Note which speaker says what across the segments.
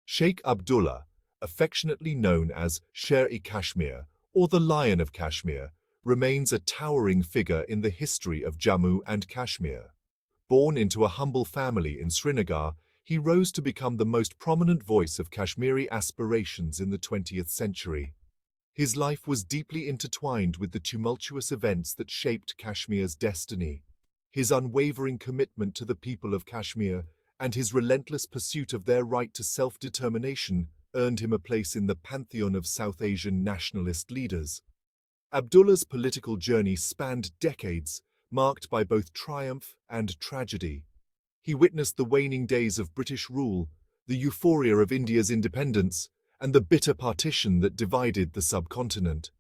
Speaker 1: Sheikh Abdullah, affectionately known as Sher-e-Kashmir or the Lion of Kashmir, remains a towering figure in the history of Jammu and Kashmir. Born into a humble family in Srinagar, he rose to become the most prominent voice of Kashmiri aspirations in the 20th century. His life was deeply intertwined with the tumultuous events that shaped Kashmir's destiny. His unwavering commitment to the people of Kashmir and his relentless pursuit of their right to self-determination earned him a place in the pantheon of South Asian nationalist leaders. Abdullah's political journey spanned decades, marked by both triumph and tragedy. He witnessed the waning days of British rule, the euphoria of India's independence, and the bitter partition that divided the subcontinent.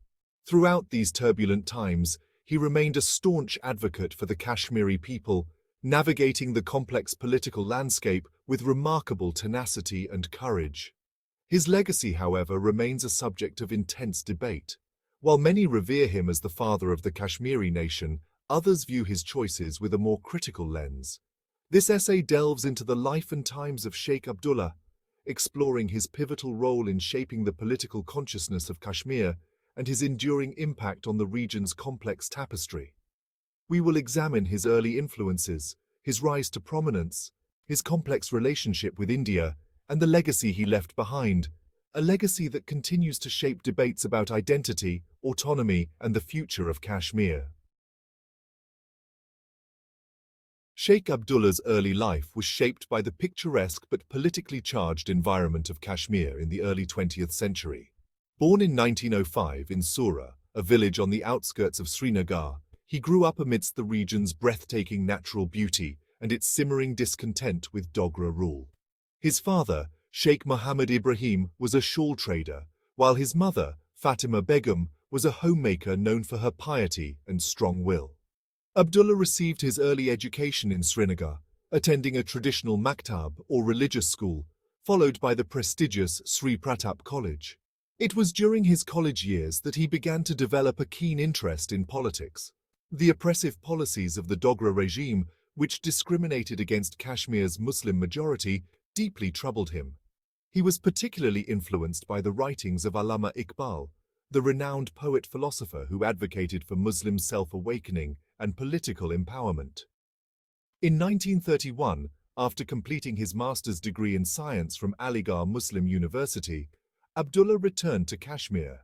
Speaker 1: Throughout these turbulent times, he remained a staunch advocate for the Kashmiri people, navigating the complex political landscape with remarkable tenacity and courage. His legacy, however, remains a subject of intense debate. While many revere him as the father of the Kashmiri nation, others view his choices with a more critical lens. This essay delves into the life and times of Sheikh Abdullah, exploring his pivotal role in shaping the political consciousness of Kashmir and his enduring impact on the region's complex tapestry. We will examine his early influences, his rise to prominence, his complex relationship with India, and the legacy he left behind, a legacy that continues to shape debates about identity, autonomy, and the future of Kashmir. Sheikh Abdullah's early life was shaped by the picturesque but politically charged environment of Kashmir in the early 20th century. Born in 1905 in Sura, a village on the outskirts of Srinagar, he grew up amidst the region's breathtaking natural beauty and its simmering discontent with Dogra rule. His father, Sheikh Muhammad Ibrahim, was a shawl trader, while his mother, Fatima Begum, was a homemaker known for her piety and strong will. Abdullah received his early education in Srinagar, attending a traditional maktab or religious school, followed by the prestigious Sri Pratap College. It was during his college years that he began to develop a keen interest in politics. The oppressive policies of the Dogra regime, which discriminated against Kashmir's Muslim majority, deeply troubled him. He was particularly influenced by the writings of Allama Iqbal, the renowned poet-philosopher who advocated for Muslim self-awakening and political empowerment. In 1931, after completing his master's degree in science from Aligarh Muslim University, Abdullah returned to Kashmir.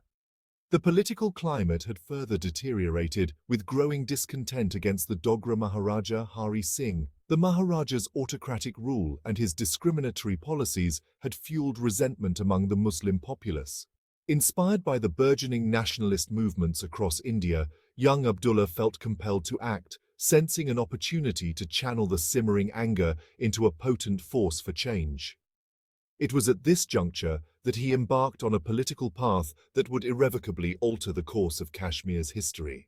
Speaker 1: The political climate had further deteriorated, with growing discontent against the Dogra Maharaja Hari Singh. The Maharaja's autocratic rule and his discriminatory policies had fueled resentment among the Muslim populace. Inspired by the burgeoning nationalist movements across India, young Abdullah felt compelled to act, sensing an opportunity to channel the simmering anger into a potent force for change. It was at this juncture that he embarked on a political path that would irrevocably alter the course of Kashmir's history.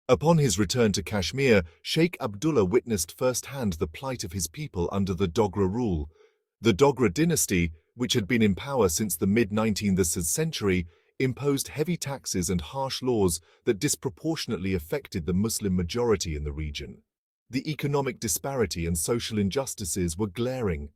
Speaker 1: Upon his return to Kashmir, Sheikh Abdullah witnessed firsthand the plight of his people under the Dogra rule. The Dogra dynasty, which had been in power since the mid-19th century, imposed heavy taxes and harsh laws that disproportionately affected the Muslim majority in the region. The economic disparity and social injustices were glaring,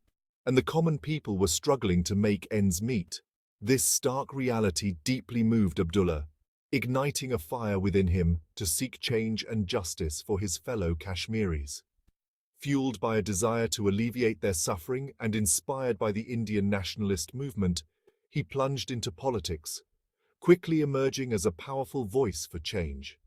Speaker 1: and the common people were struggling to make ends meet. This stark reality deeply moved Abdullah, igniting a fire within him to seek change and justice for his fellow Kashmiris. Fueled by a desire to alleviate their suffering and inspired by the Indian nationalist movement, he plunged into politics, quickly emerging as a powerful voice for change.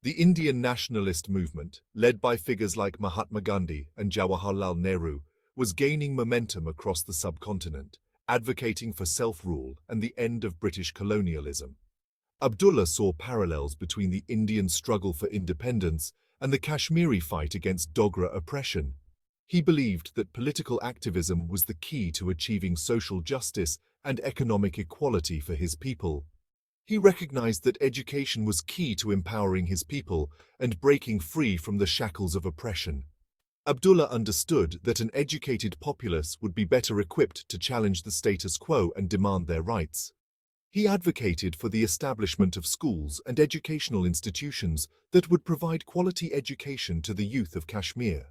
Speaker 1: The Indian nationalist movement, led by figures like Mahatma Gandhi and Jawaharlal Nehru, was gaining momentum across the subcontinent, advocating for self-rule and the end of British colonialism. Abdullah saw parallels between the Indian struggle for independence and the Kashmiri fight against Dogra oppression. He believed that political activism was the key to achieving social justice and economic equality for his people. He recognized that education was key to empowering his people and breaking free from the shackles of oppression. Abdullah understood that an educated populace would be better equipped to challenge the status quo and demand their rights. He advocated for the establishment of schools and educational institutions that would provide quality education to the youth of Kashmir.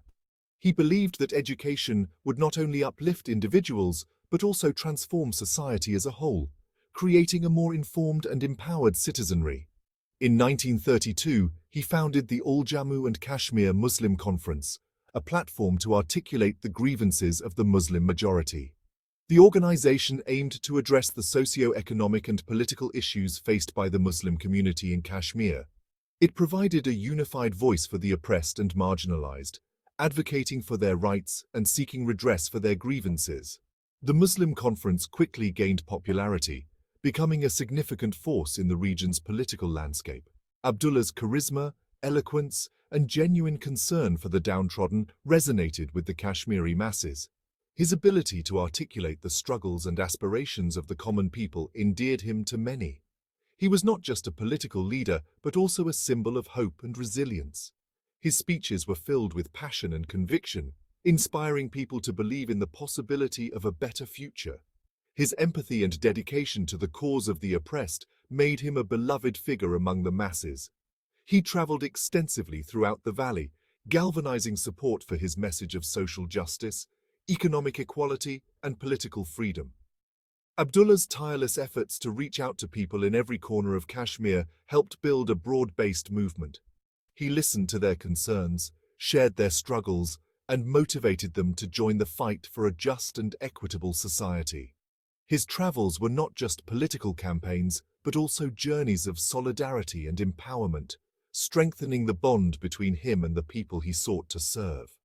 Speaker 1: He believed that education would not only uplift individuals, but also transform society as a whole, creating a more informed and empowered citizenry. In 1932, he founded the All Jammu and Kashmir Muslim Conference, a platform to articulate the grievances of the Muslim majority. The organization aimed to address the socio-economic and political issues faced by the Muslim community in Kashmir. It provided a unified voice for the oppressed and marginalized, advocating for their rights and seeking redress for their grievances. The Muslim Conference quickly gained popularity, becoming a significant force in the region's political landscape. Abdullah's charisma, eloquence, and genuine concern for the downtrodden resonated with the Kashmiri masses. His ability to articulate the struggles and aspirations of the common people endeared him to many. He was not just a political leader, but also a symbol of hope and resilience. His speeches were filled with passion and conviction, inspiring people to believe in the possibility of a better future. His empathy and dedication to the cause of the oppressed made him a beloved figure among the masses. He traveled extensively throughout the valley, galvanizing support for his message of social justice, economic equality, and political freedom. Abdullah's tireless efforts to reach out to people in every corner of Kashmir helped build a broad-based movement. He listened to their concerns, shared their struggles, and motivated them to join the fight for a just and equitable society. His travels were not just political campaigns, but also journeys of solidarity and empowerment, strengthening the bond between him and the people he sought to serve.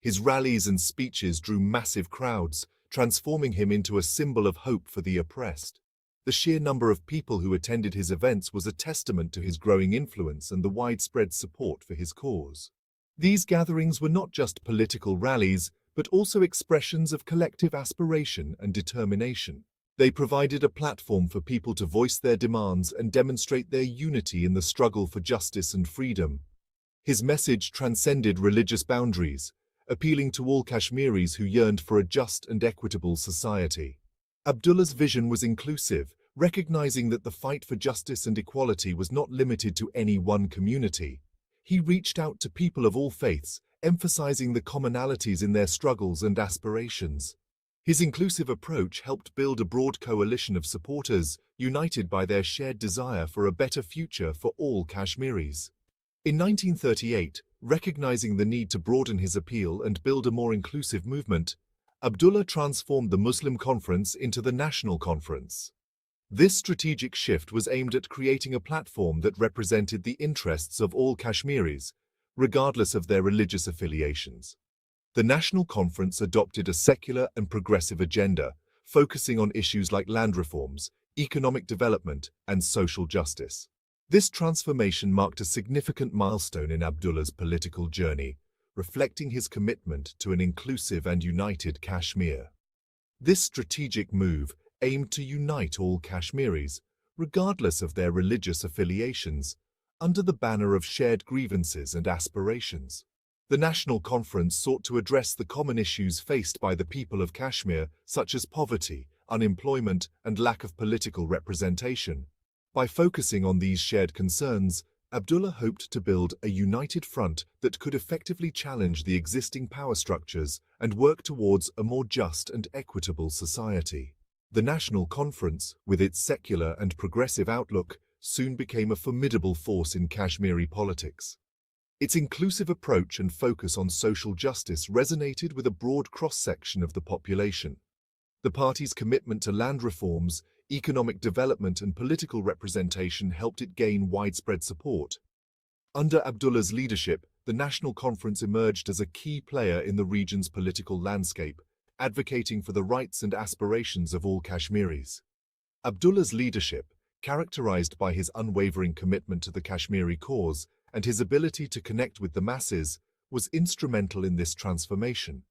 Speaker 1: His rallies and speeches drew massive crowds, transforming him into a symbol of hope for the oppressed. The sheer number of people who attended his events was a testament to his growing influence and the widespread support for his cause. These gatherings were not just political rallies, but also expressions of collective aspiration and determination. They provided a platform for people to voice their demands and demonstrate their unity in the struggle for justice and freedom. His message transcended religious boundaries, appealing to all Kashmiris who yearned for a just and equitable society. Abdullah's vision was inclusive, recognizing that the fight for justice and equality was not limited to any one community. He reached out to people of all faiths, emphasizing the commonalities in their struggles and aspirations. His inclusive approach helped build a broad coalition of supporters, united by their shared desire for a better future for all Kashmiris. In 1938, recognizing the need to broaden his appeal and build a more inclusive movement, Abdullah transformed the Muslim Conference into the National Conference. This strategic shift was aimed at creating a platform that represented the interests of all Kashmiris, regardless of their religious affiliations. The National Conference adopted a secular and progressive agenda, focusing on issues like land reforms, economic development, and social justice. This transformation marked a significant milestone in Abdullah's political journey, reflecting his commitment to an inclusive and united Kashmir. This strategic move aimed to unite all Kashmiris, regardless of their religious affiliations, under the banner of shared grievances and aspirations. The National Conference sought to address the common issues faced by the people of Kashmir, such as poverty, unemployment, and lack of political representation. By focusing on these shared concerns, Abdullah hoped to build a united front that could effectively challenge the existing power structures and work towards a more just and equitable society. The National Conference, with its secular and progressive outlook, soon became a formidable force in Kashmiri politics. Its inclusive approach and focus on social justice resonated with a broad cross-section of the population. The party's commitment to land reforms, economic development, and political representation helped it gain widespread support. Under Abdullah's leadership, the National Conference emerged as a key player in the region's political landscape, advocating for the rights and aspirations of all Kashmiris. Abdullah's leadership, characterized by his unwavering commitment to the Kashmiri cause and his ability to connect with the masses, was instrumental in this transformation.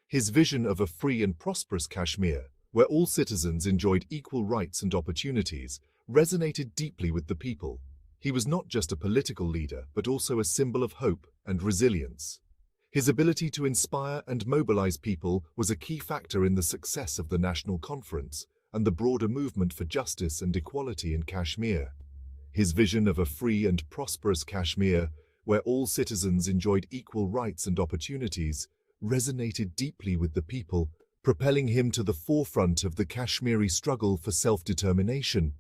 Speaker 1: His vision of a free and prosperous Kashmir, where all citizens enjoyed equal rights and opportunities, resonated deeply with the people. He was not just a political leader, but also a symbol of hope and resilience. His ability to inspire and mobilize people was a key factor in the success of the National Conference and the broader movement for justice and equality in Kashmir. His vision of a free and prosperous Kashmir, where all citizens enjoyed equal rights and opportunities, resonated deeply with the people, propelling him to the forefront of the Kashmiri struggle for self-determination.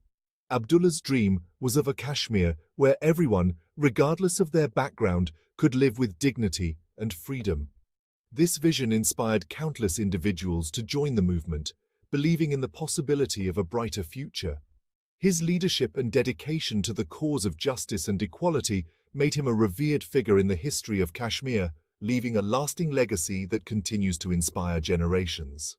Speaker 1: Abdullah's dream was of a Kashmir where everyone, regardless of their background, could live with dignity and freedom. This vision inspired countless individuals to join the movement, believing in the possibility of a brighter future. His leadership and dedication to the cause of justice and equality made him a revered figure in the history of Kashmir, leaving a lasting legacy that continues to inspire generations.